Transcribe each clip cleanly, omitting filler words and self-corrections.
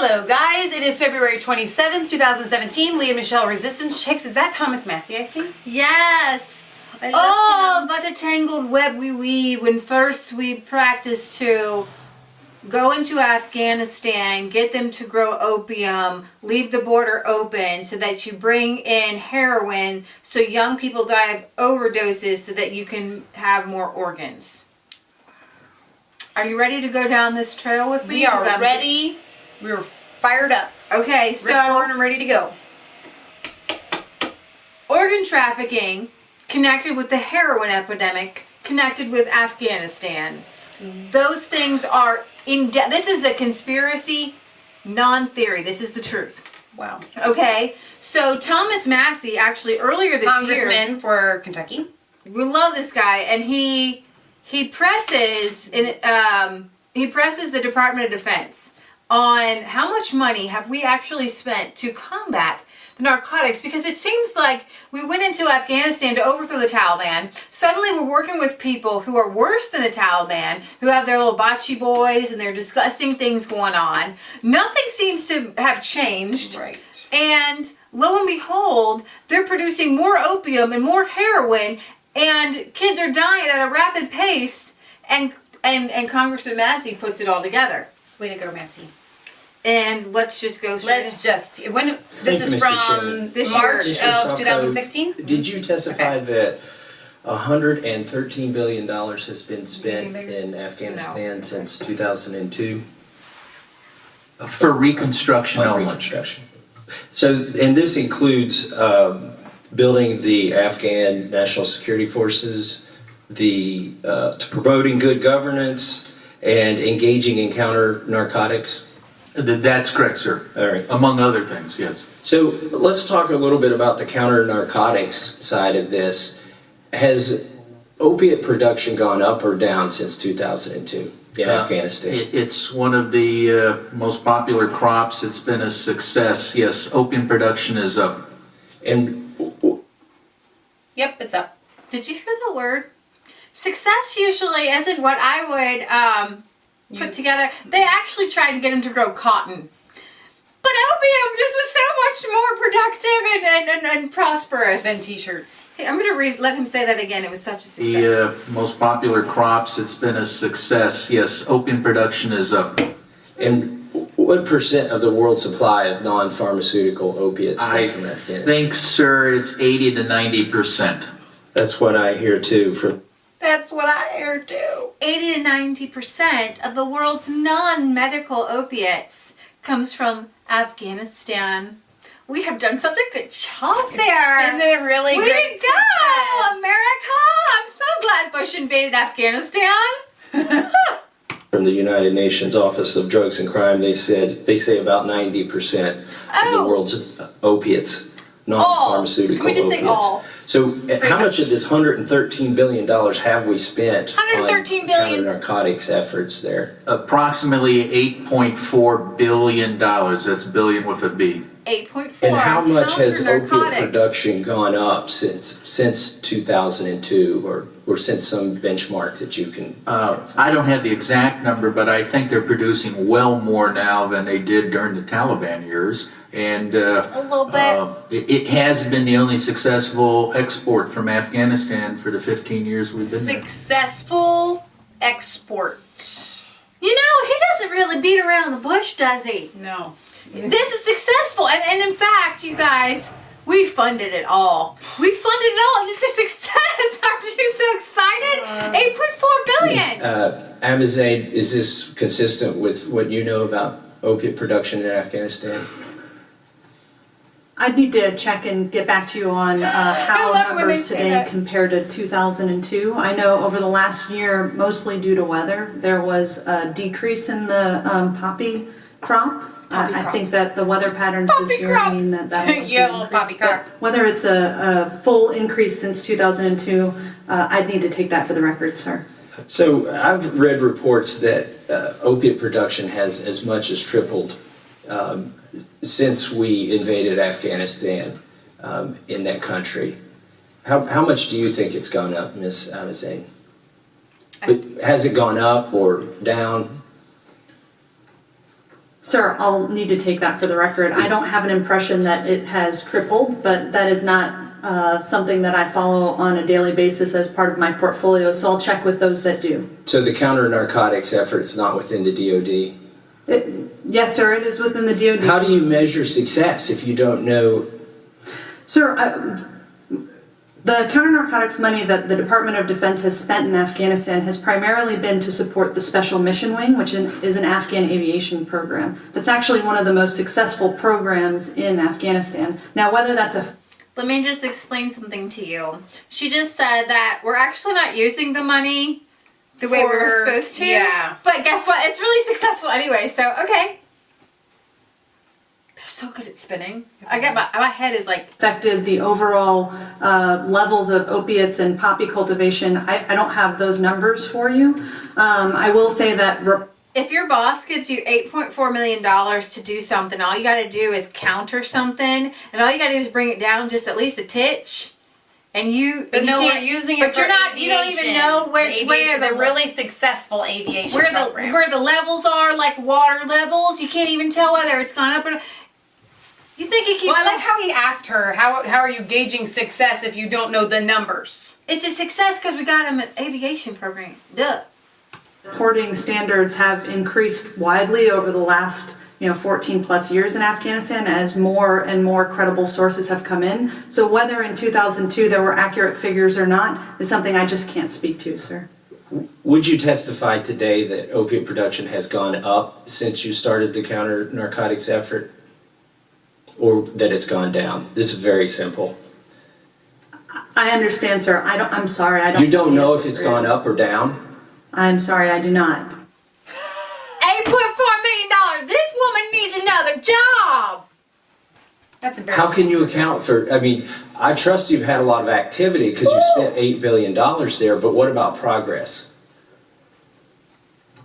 Hello guys, it is February 27th, 2017. Leah Michelle Resistance Chicks. Is that Thomas Massie, I see? Yes! Oh, but a tangled web we weave when first we practice to go into Afghanistan, get them to grow opium, leave the border open so that you bring in heroin so young people die of overdoses so that you can have more organs. Are you ready to go down this trail with me? We are ready. We're fired up. Okay, so I'm ready to go. Organ trafficking connected with the heroin epidemic, connected with Afghanistan. Those things are this is a conspiracy, non-theory. This is the truth. Wow. Okay, so Thomas Massie actually earlier this year, Congressman for Kentucky. we love this guy, and he presses the Department of Defense on how much money have we actually spent to combat the narcotics, because it seems like we went into Afghanistan to overthrow the Taliban. Suddenly we're working with people who are worse than the Taliban, who have their little bocce boys and their disgusting things going on. Nothing seems to have changed. Right. And lo and behold, they're producing more opium and more heroin, and kids are dying at a rapid pace, and Congressman Massie puts it all together. Way to go, Massie. And let's just go straight. This is from This March year. of 2016? Did you testify that $113 billion has been spent in Afghanistan since 2002? For reconstruction On only. reconstruction. So, and this includes building the Afghan National Security Forces, to promoting good governance, and engaging in counter narcotics. That's correct, sir. All right. Among other things, yes. So let's talk a little bit about the counter narcotics side of this. Has opiate production gone up or down since 2002 in Afghanistan? It's one of the most popular crops. It's been a success. Yes, opium production is up. And Yep, it's up. Did you hear the word? Success usually isn't what I would put together. They actually tried to get him to grow cotton. But opium just was so much more productive and prosperous. Then t-shirts. Hey, I'm going to let him say that again. It was such a success. The most popular crops. It's been a success. Yes, opium production is up. And what percent of the world supply of non-pharmaceutical opiates I come from Afghanistan? think, sir, it's 80 to 90%. That's what I hear too. That's what I heard too. 80 to 90% of the world's non-medical opiates comes from Afghanistan. We have done such a good job there. Isn't it really Way great to go, success? America! I'm so glad Bush invaded Afghanistan. From the United Nations Office of Drugs and Crime, they say about 90% of the world's opiates, non-pharmaceutical Can we just say opiates. all? So how much of this $113 billion have we spent $113 on billion. counter-narcotics efforts there? Approximately $8.4 billion. That's billion with a B. 8.4. And how much has opiate Counter-narcotics. production gone up since 2002 or since some benchmark that you can? I don't have the exact number, but I think they're producing well more now than they did during the Taliban years. And A little bit. It has been the only successful export from Afghanistan for the 15 years we've been there. Successful export. You know, he doesn't really beat around the bush, does he? No. This is successful. And in fact, you guys, we funded it all. We funded it all. It's a success. Aren't you so excited? 8.4 billion. Amazade, is this consistent with what you know about opiate production in Afghanistan? I'd need to check and get back to you on how love it when they numbers say today that. compare to 2002. I know over the last year, mostly due to weather, there was a decrease in the poppy crop. I think that the weather patterns Poppy this year crop. mean that You have a little poppy crop. whether it's a full increase since 2002, I'd need to take that for the record, sir. So I've read reports that opiate production has as much as tripled since we invaded Afghanistan in that country. How much do you think it's gone up, Ms. Amazade? But has it gone up or down? Sir, I'll need to take that for the record. I don't have an impression that it has tripled, but that is not something that I follow on a daily basis as part of my portfolio, so I'll check with those that do. So the counter narcotics effort is not within the DOD? Yes, sir, it is within the DOD. How do you measure success if you don't know? Sir, the counter narcotics money that the Department of Defense has spent in Afghanistan has primarily been to support the Special Mission Wing, which is an Afghan aviation program. That's actually one of the most successful programs in Afghanistan. Now, whether that's a... Let me just explain something to you. She just said that we're actually not using the money the way we were supposed to. Yeah. But guess what? It's really successful anyway, so okay. They're so good at spinning. I got my head is like... affected the overall levels of opiates and poppy cultivation. I don't have those numbers for you. I will say that... If your boss gives you $8.4 million to do something, all you got to do is counter something, and all you got to do is bring it down just at least a titch. And you, But and no, you we're can't, using it but for you're not. You don't aviation. even know where the the really successful aviation where program. the levels are, like water levels. You can't even tell whether it's gone up or. You think it keeps? Well, I like how he asked her, how are you gauging success if you don't know the numbers? It's a success because we got him an aviation program. Duh. Reporting standards have increased widely over the last 14 plus years in Afghanistan as more and more credible sources have come in. So whether in 2002 there were accurate figures or not is something I just can't speak to, sir. Would you testify today that opiate production has gone up since you started the counter narcotics effort? Or that it's gone down? This is very simple. I understand, sir. I'm sorry. I don't. You don't know if it's gone up or down? I'm sorry, I do not. $8.4 million. This woman needs another job. That's embarrassing. How can you account for, I trust you've had a lot of activity because you spent $8 billion there, but what about progress?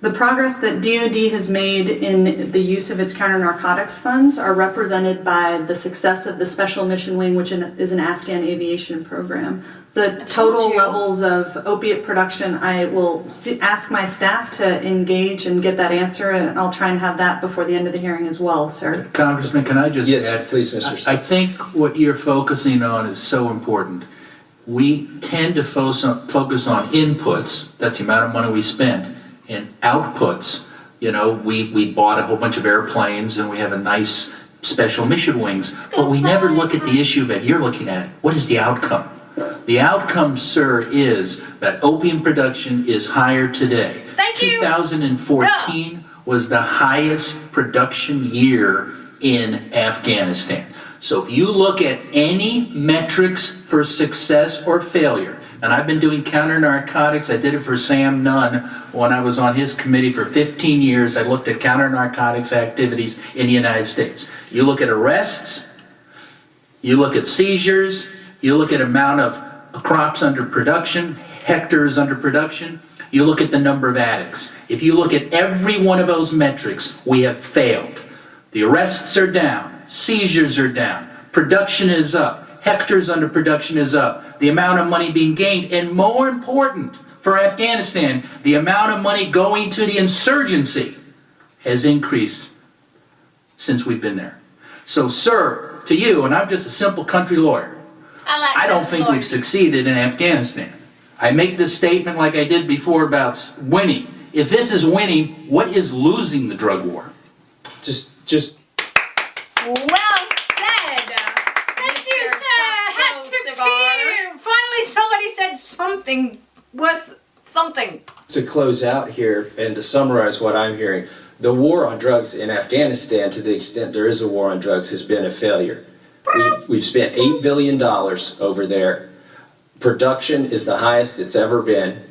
The progress that DoD has made in the use of its counter narcotics funds are represented by the success of the Special Mission Wing, which is an Afghan aviation program. The total levels of opiate production, I will ask my staff to engage and get that answer, and I'll try and have that before the end of the hearing as well, sir. Congressman, can I just Yes, add? please, Mr. Smith. I think what you're focusing on is so important. We tend to focus on inputs, that's the amount of money we spend, and outputs. We bought a whole bunch of airplanes and we have a nice special mission wings, but we never look at the issue that you're looking at. What is the outcome? The outcome, sir, is that opium production is higher today. Thank you. 2014 was the highest production year in Afghanistan. So if you look at any metrics for success or failure, and I've been doing counter narcotics, I did it for Sam Nunn when I was on his committee for 15 years. I looked at counter narcotics activities in the United States. You look at arrests, you look at seizures, you look at amount of crops under production, hectares under production, you look at the number of addicts. If you look at every one of those metrics, we have failed. The arrests are down, seizures are down, production is up, hectares under production is up, the amount of money being gained, and more important for Afghanistan, the amount of money going to the insurgency has increased since we've been there. So, sir, to you, and I'm just a simple country lawyer, I don't think we've succeeded in Afghanistan. I make this statement like I did before about winning. If this is winning, what is losing the drug war? Just Well said. Thank you, sir. Hat tip to you. Finally, somebody said something worth something. to close out here and to summarize what I'm hearing, the war on drugs in Afghanistan, to the extent there is a war on drugs, has been a failure. We've spent $8 billion over there. Production is the highest it's ever been.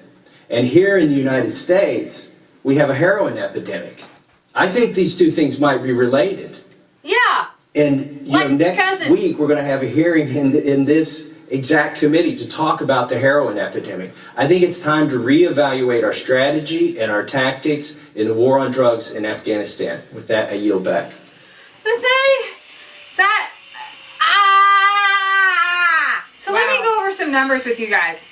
And here in the United States, we have a heroin epidemic. I think these two things might be related. Yeah. And Like next cousins. week, we're going to have a hearing in this exact committee to talk about the heroin epidemic. I think it's time to reevaluate our strategy and our tactics in the war on drugs in Afghanistan. With that, I yield back. The thing that so let me go over some numbers with you guys.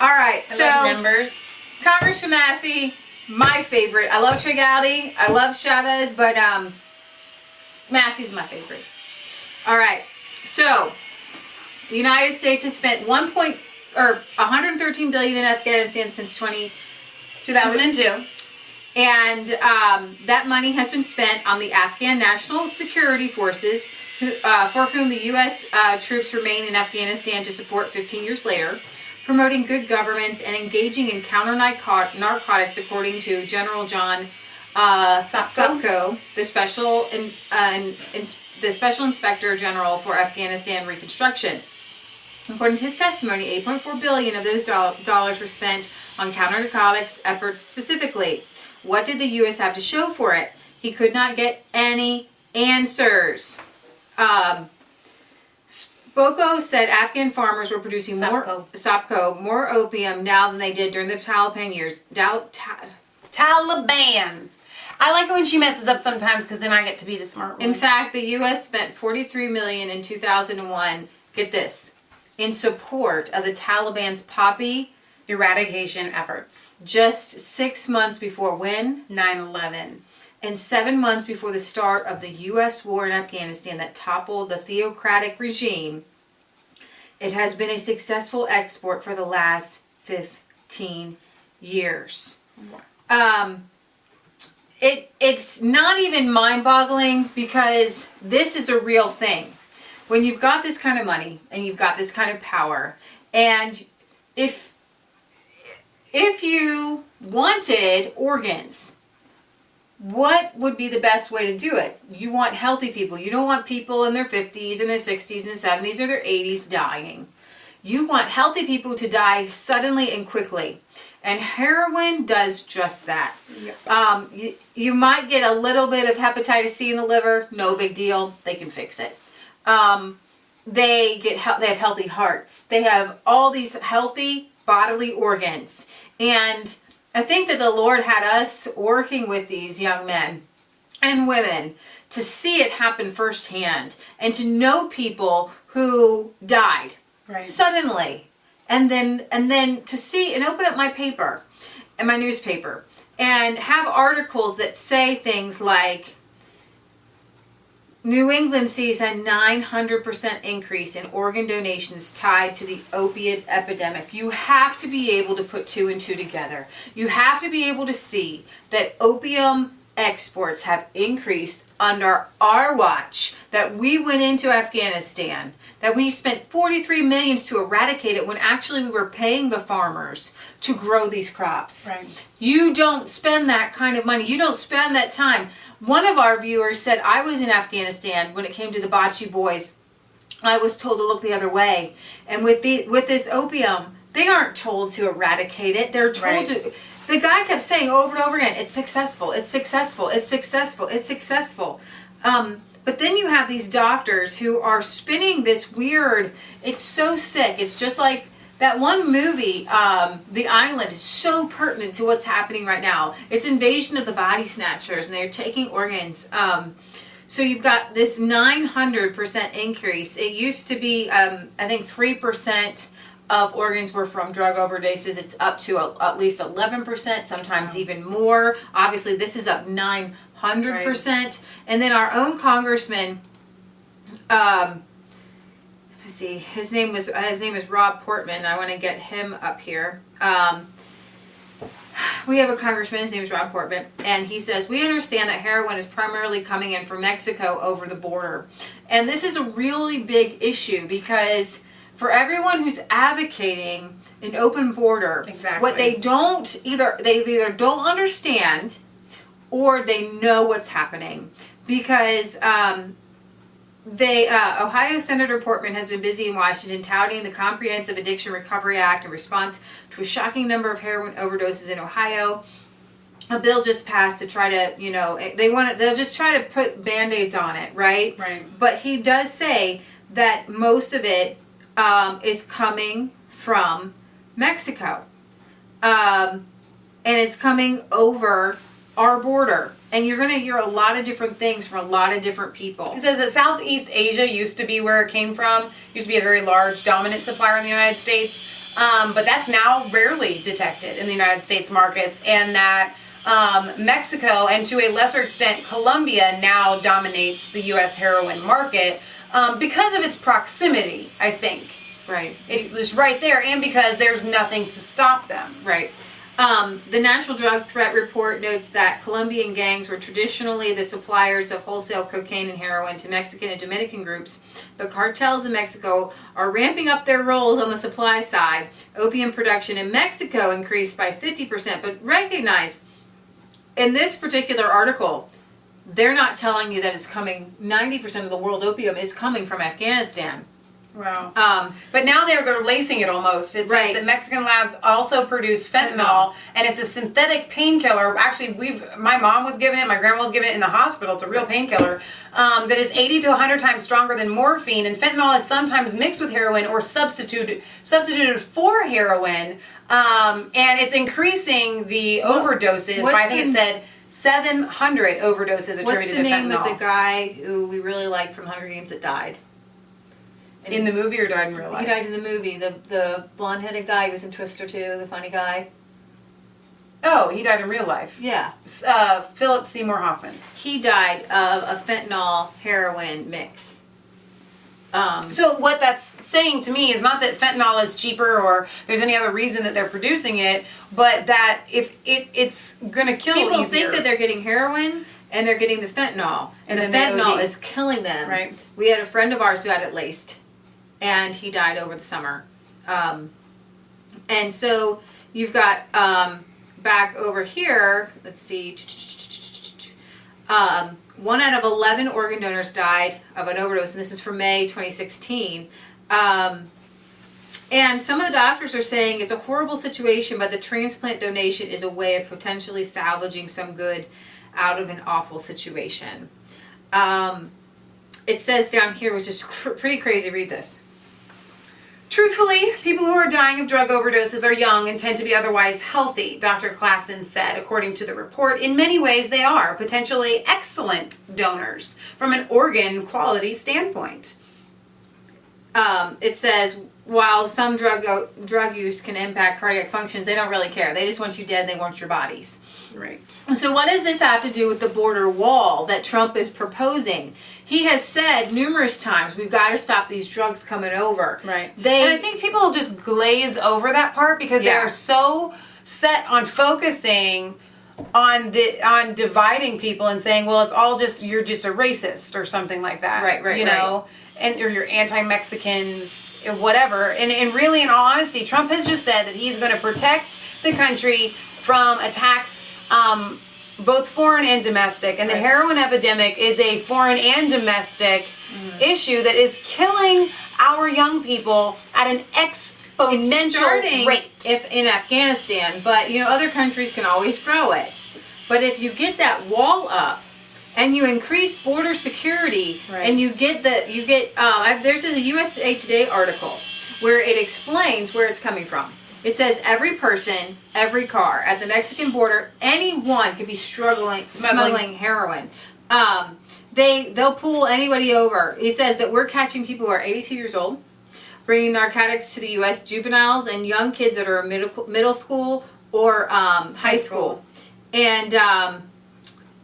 All right, I love so numbers. Congressman Massie, my favorite. I love Trigaldi, I love Chavez, but Massie's my favorite. All right, so the United States has spent 113 billion in Afghanistan since 2002. and that money has been spent on the Afghan National Security Forces, for whom the U.S. Troops remain in Afghanistan to support 15 years later, promoting good governance and engaging in counter narcotics, according to General John Sopko, the Special Inspector General for Afghanistan Reconstruction. According to his testimony, 8.4 billion of those dollars were spent on counter narcotics efforts specifically. What did the U.S. have to show for it? He could not get any answers. Spoko said Afghan farmers were producing more opium now than they did during the Taliban years. Taliban. I like it when she messes up sometimes because then I get to be the smart one. In fact, the U.S. spent 43 million in 2001. Get this, in support of the Taliban's poppy eradication efforts. Just 6 months before when? 9/11. And 7 months before the start of the U.S. war in Afghanistan that toppled the theocratic regime. It has been a successful export for the last 15 years. It's not even mind-boggling because this is a real thing. When you've got this kind of money and you've got this kind of power, and if you wanted organs, what would be the best way to do it? You want healthy people. You don't want people in their 50s and their 60s and 70s or their 80s dying. You want healthy people to die suddenly and quickly. And heroin does just that. Yep. You might get a little bit of hepatitis C in the liver. No big deal. They can fix it. They have healthy hearts. They have all these healthy bodily organs. And I think that the Lord had us working with these young men and women to see it happen firsthand and to know people who died suddenly. And then to see and open up my paper and my newspaper and have articles that say things like, New England sees a 900% increase in organ donations tied to the opiate epidemic. You have to be able to put two and two together. You have to be able to see that opium exports have increased under our watch, that we went into Afghanistan, that we spent 43 million to eradicate it when actually we were paying the farmers to grow these crops. Right. You don't spend that kind of money. You don't spend that time. One of our viewers said, I was in Afghanistan when it came to the Bocce boys. I was told to look the other way. And with this opium, they aren't told to eradicate it. They're told to. The guy kept saying over and over again, it's successful, it's successful, it's successful, it's successful. But then you have these doctors who are spinning this weird, it's so sick. It's just like that one movie, The Island, is so pertinent to what's happening right now. It's Invasion of the Body Snatchers, and they're taking organs. So you've got this 900% increase. It used to be, I think, 3% of organs were from drug overdoses. It's up to at least 11%, sometimes even more. Obviously, this is up 900%. Right. And then our own congressman, let's see, his name is Rob Portman. I want to get him up here. We have a congressman, his name is Rob Portman, and he says, we understand that heroin is primarily coming in from Mexico over the border. And this is a really big issue because for everyone who's advocating an open border, what they either don't understand or they know what's happening. Because Ohio Senator Portman has been busy in Washington touting the Comprehensive Addiction Recovery Act in response to a shocking number of heroin overdoses in Ohio. A bill just passed to try to, they'll just try to put Band-Aids on it, right? Right. But he does say that most of it is coming from Mexico. And it's coming over our border. And you're going to hear a lot of different things from a lot of different people. It says that Southeast Asia used to be where it came from. Used to be a very large, dominant supplier in the United States. But that's now rarely detected in the United States markets. And that Mexico, and to a lesser extent, Colombia now dominates the U.S. heroin market because of its proximity, I think. Right. It's just right there, and because there's nothing to stop them. Right. The National Drug Threat Report notes that Colombian gangs were traditionally the suppliers of wholesale cocaine and heroin to Mexican and Dominican groups, but cartels in Mexico are ramping up their roles on the supply side. Opium production in Mexico increased by 50%, but recognize, in this particular article, they're not telling you that it's coming, 90% of the world's opium is coming from Afghanistan. Wow. But now they're lacing it almost. It says that Mexican labs also produce fentanyl, and it's a synthetic painkiller. Actually, my mom was given it, my grandma was given it in the hospital. It's a real painkiller that is 80 to 100 times stronger than morphine, and fentanyl is sometimes mixed with heroin or substituted for heroin, and it's increasing the overdoses by, I think it said, 700 overdoses attributed to fentanyl. What's the name of the guy who we really like from Hunger Games that died? In the movie or died in real life? He died in the movie. The blonde-headed guy who was in Twister 2, the funny guy. Oh, he died in real life. Yeah. Philip Seymour Hoffman. He died of a fentanyl heroin mix. So what that's saying to me is not that fentanyl is cheaper or there's any other reason that they're producing it, but that if it's gonna kill people easier. think that they're getting heroin and they're getting the fentanyl, and the fentanyl is killing them. Right. We had a friend of ours who had it laced, and he died over the summer. And so you've got back over here, let's see, 1 out of 11 organ donors died of an overdose, and this is from May 2016. And some of the doctors are saying it's a horrible situation, but the transplant donation is a way of potentially salvaging some good out of an awful situation. It says down here, was just pretty crazy. Read this. Truthfully, people who are dying of drug overdoses are young and tend to be otherwise healthy, Dr. Klassen said. According to the report, in many ways they are potentially excellent donors from an organ quality standpoint. It says, while some drug use can impact cardiac functions, they don't really care. They just want you dead, they want your bodies. Right. So what does this have to do with the border wall that Trump is proposing? He has said numerous times, we've got to stop these drugs coming over. Right. And I think people just glaze over that part because they are so set on focusing on dividing people and saying, well, it's all just, you're just a racist or something like that. Right, you know, and or you're anti-Mexicans or whatever. And really, in all honesty, Trump has just said that he's going to protect the country from attacks, both foreign and domestic. And the heroin epidemic is a foreign and domestic issue that is killing our young people at an exponential rate. If in Afghanistan, but other countries can always grow it. But if you get that wall up and you increase border security and you get there's a USA Today article where it explains where it's coming from. It says every person, every car at the Mexican border, anyone could be smuggling heroin. They'll pull anybody over. He says that we're catching people who are 82 years old, bringing narcotics to the U.S. juveniles and young kids that are middle school or high school. And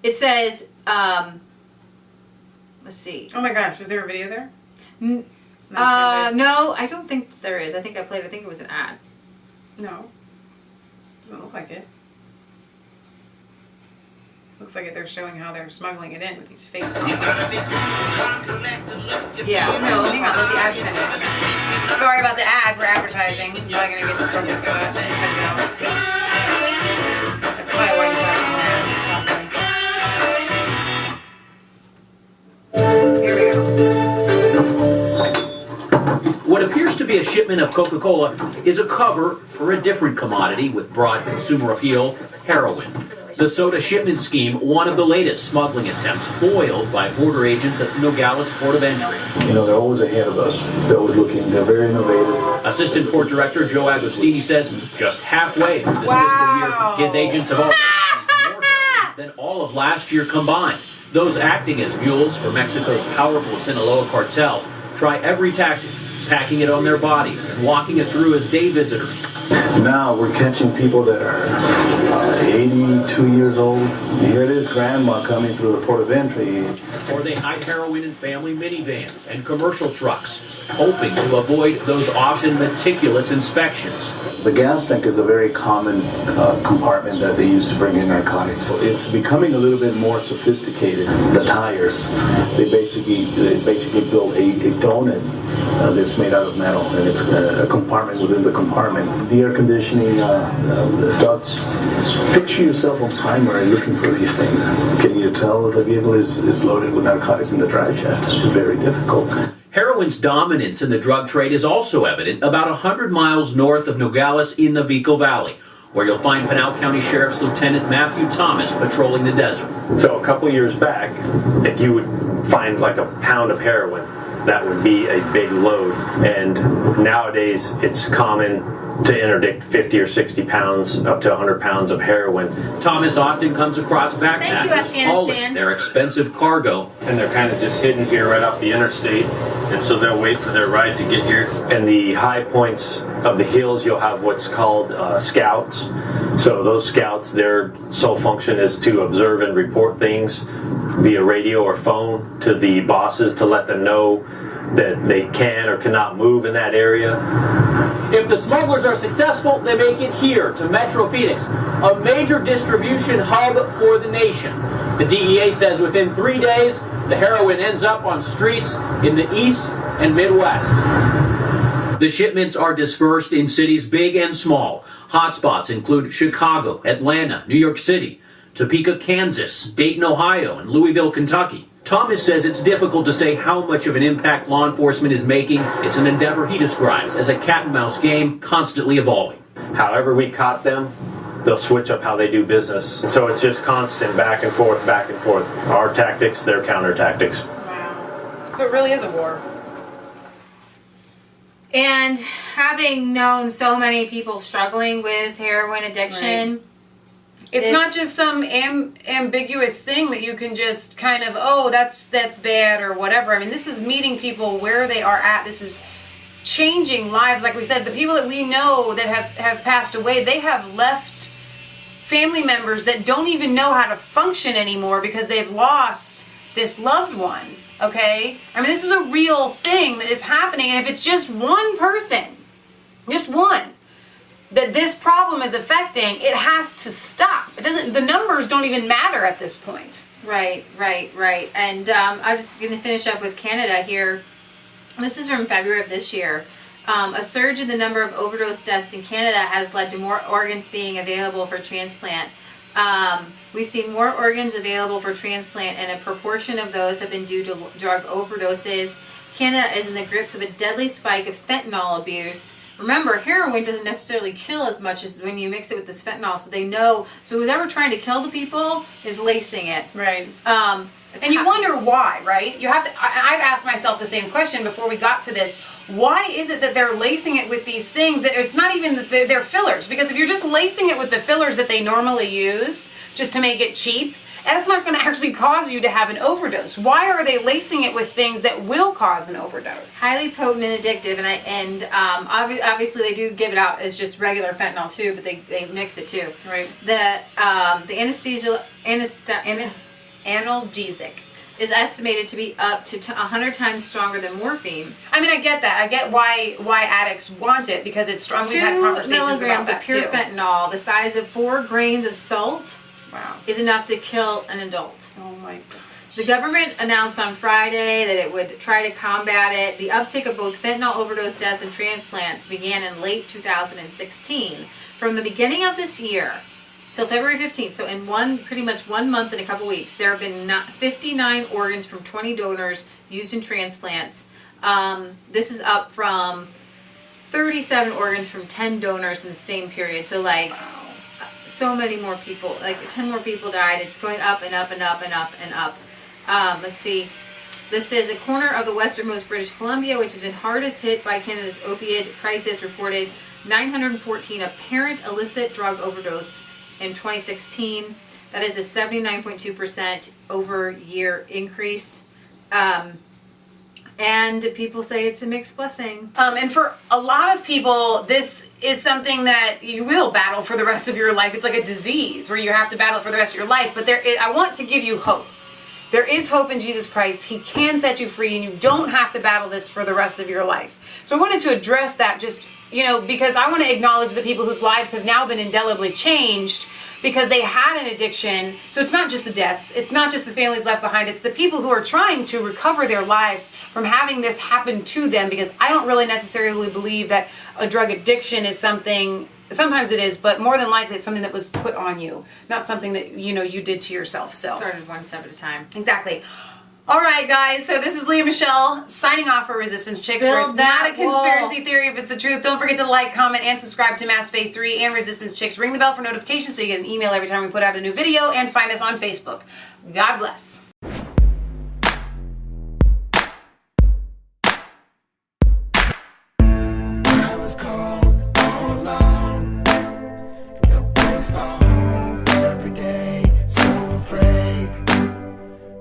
it says, let's see. Oh my gosh, is there a video there? No, I don't think there is. I think it was an ad. No. Doesn't look like it. Looks like they're showing how they're smuggling it in with these fake bottles. Yeah. No, hang on, let the ad finish. Sorry about the ad, we're advertising. I'm not gonna get the trouble for that. Cut it out. That's probably why you got this ad. Here we go. What appears to be a shipment of Coca-Cola is a cover for a different commodity with broad consumer appeal, heroin. The soda shipment scheme, one of the latest smuggling attempts, foiled by border agents at Nogales Port of Entry. They're always ahead of us. They're always looking. They're very innovative. Assistant Port Director Joe Agostini says just halfway through this fiscal year, his agents have already seized more heroin than all of last year combined. Those acting as mules for Mexico's powerful Sinaloa cartel try every tactic, packing it on their bodies and walking it through as day visitors. Now we're catching people that are 82 years old. And here it is, grandma coming through the port of entry. Or they hide heroin in family minivans and commercial trucks, hoping to avoid those often meticulous inspections. The gas tank is a very common compartment that they use to bring in narcotics. It's becoming a little bit more sophisticated. The tires, they basically build a donut that's made out of metal, and it's a compartment within the compartment. The air conditioning, the ducts. Picture yourself on primary looking for these things. Can you tell if the vehicle is loaded with narcotics in the drive shaft? It's very difficult. Heroin's dominance in the drug trade is also evident about 100 miles north of Nogales in the Vico Valley, where you'll find Pinal County Sheriff's Lieutenant Matthew Thomas patrolling the desert. So a couple years back, if you would find like a pound of heroin, that would be a big load. And nowadays, it's common to interdict 50 or 60 pounds, up to 100 pounds of heroin. Thomas often comes across Thank you, backpackers hauling Afghanistan. their expensive cargo. And they're kind of just hidden here right off the interstate. And so they'll wait for their ride to get here. And the high points of the hills, you'll have what's called scouts. So those scouts, their sole function is to observe and report things via radio or phone to the bosses to let them know that they can or cannot move in that area. If the smugglers are successful, they make it here to Metro Phoenix, a major distribution hub for the nation. The DEA says within 3 days, the heroin ends up on streets in the East and Midwest. The shipments are dispersed in cities big and small. Hotspots include Chicago, Atlanta, New York City, Topeka, Kansas, Dayton, Ohio, and Louisville, Kentucky. Thomas says it's difficult to say how much of an impact law enforcement is making. It's an endeavor he describes as a cat-and-mouse game constantly evolving. However we caught them, they'll switch up how they do business. So it's just constant back and forth, back and forth. Our tactics, their counter tactics. Wow. So it really is a war. And having known so many people struggling with heroin addiction, It's not just some ambiguous thing that you can just kind of, oh, that's bad or whatever. I mean, this is meeting people where they are at. This is changing lives. Like we said, the people that we know that have passed away, they have left family members that don't even know how to function anymore because they've lost this loved one, okay? I mean, this is a real thing that is happening. And if it's just one person, just one, that this problem is affecting, it has to stop. It doesn't. The numbers don't even matter at this point. Right. And I'm just going to finish up with Canada here. This is from February of this year. A surge in the number of overdose deaths in Canada has led to more organs being available for transplant. We've seen more organs available for transplant, and a proportion of those have been due to drug overdoses. Canada is in the grips of a deadly spike of fentanyl abuse. Remember, heroin doesn't necessarily kill as much as when you mix it with this fentanyl, so they know. So who's ever trying to kill the people is lacing it. Right. And you wonder why, right? You have to. I've asked myself the same question before we got to this. Why is it that they're lacing it with these things that it's not even that they're fillers? Because if you're just lacing it with the fillers that they normally use just to make it cheap, that's not going to actually cause you to have an overdose. Why are they lacing it with things that will cause an overdose? Highly potent and addictive, and obviously they do give it out as just regular fentanyl too, but they mix it too. Right. The Analgesic is estimated to be up to 100 times stronger than morphine. I mean, I get that. I get why addicts want it because it's strong. We've had 2 conversations about milligrams that of pure too. fentanyl, the size of 4 grains of salt, Wow. is enough to kill an adult. Oh my gosh. The government announced on Friday that it would try to combat it. The uptick of both fentanyl overdose deaths and transplants began in late 2016. From the beginning of this year till February 15th, so in pretty much 1 month and a couple weeks, there have been 59 organs from 20 donors used in transplants. This is up from 37 organs from 10 donors in the same period. So so many more people, 10 more people died. It's going up and up and up and up and up. Let's see. This is a corner of the westernmost British Columbia, which has been hardest hit by Canada's opiate crisis, reported 914 apparent illicit drug overdose in 2016. That is a 79.2% over-year increase. And people say it's a mixed blessing. And for a lot of people, this is something that you will battle for the rest of your life. It's like a disease where you have to battle for the rest of your life. But I want to give you hope. There is hope in Jesus Christ. He can set you free, and you don't have to battle this for the rest of your life. So I wanted to address that just, because I want to acknowledge the people whose lives have now been indelibly changed because they had an addiction. So it's not just the deaths. It's not just the families left behind. It's the people who are trying to recover their lives from having this happen to them, because I don't really necessarily believe that a drug addiction is something, sometimes it is, but more than likely it's something that was put on you, not something that, you did to yourself. So Started one step at a time. Exactly. All right, guys. So this is Leah Michelle signing off for Resistance Chicks, where it's not a conspiracy theory if it's the truth. Don't forget to like, comment, and subscribe to Mass Faith 3 and Resistance Chicks. Ring the bell for notifications so you get an email every time we put out a new video, and find us on Facebook. God bless. I was cold all alone, no place for home, every day so afraid,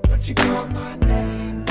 but you called my name.